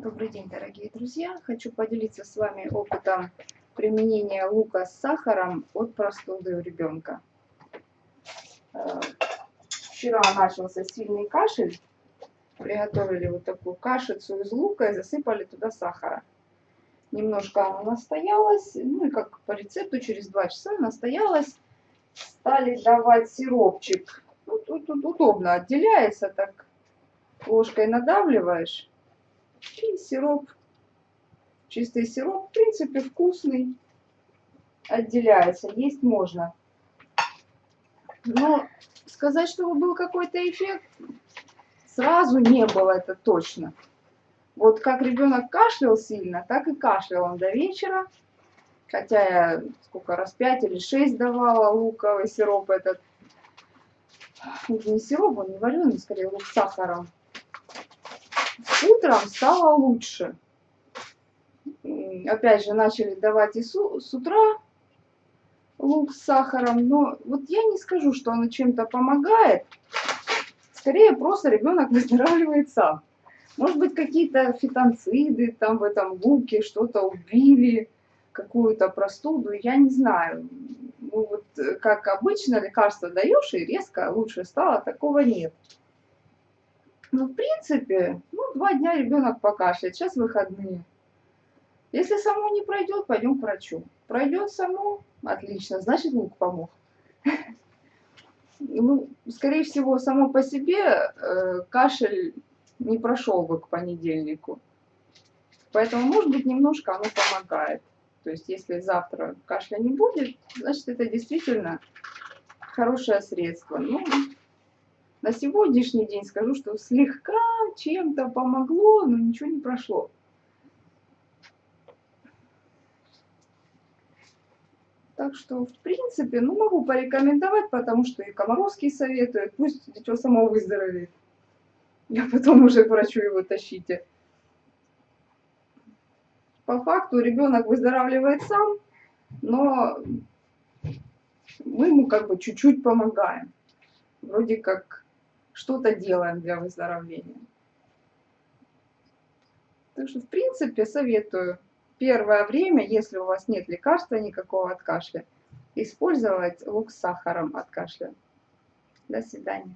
Добрый день, дорогие друзья! Хочу поделиться с вами опытом применения лука с сахаром от простуды у ребенка. Вчера начался сильный кашель. Приготовили вот такую кашицу из лука и засыпали туда сахара. Немножко она настоялась, ну и как по рецепту через 2 часа настоялась. Стали давать сиропчик. Ну, тут удобно отделяется, так ложкой надавливаешь. И сироп, чистый сироп, в принципе, вкусный, отделяется, есть можно. Но сказать, чтобы был какой-то эффект, сразу не было, это точно. Вот как ребенок кашлял сильно, так и кашлял он до вечера. Хотя я сколько раз 5 или 6 давала луковый сироп этот. Не сироп, он не вареный, скорее лук с сахаром. Утром стало лучше. Опять же, начали давать и с утра лук с сахаром, но вот я не скажу, что оно чем-то помогает. Скорее, просто ребенок выздоравливает сам. Может быть, какие-то фитонциды там в этом луке что-то убили, какую-то простуду, я не знаю. Ну вот, как обычно, лекарство даешь и резко лучше стало, такого нет. Ну, в принципе, 2 дня ребенок покашляет, сейчас выходные. Если само не пройдет, пойдем к врачу. Пройдет само, отлично, значит лук помог. Ну, скорее всего, само по себе кашель не прошел бы к понедельнику. Поэтому, может быть, немножко оно помогает. То есть, если завтра кашля не будет, значит, это действительно хорошее средство. Ну, на сегодняшний день скажу, что слегка чем-то помогло, но ничего не прошло. Так что, в принципе, могу порекомендовать, потому что и Комаровский советует, пусть дитё само выздоровеет. А потом уже к врачу его тащите. По факту ребенок выздоравливает сам, но мы ему как бы чуть-чуть помогаем. Вроде как что-то делаем для выздоровления. Так что, в принципе, советую первое время, если у вас нет лекарства никакого от кашля, использовать лук с сахаром от кашля. До свидания.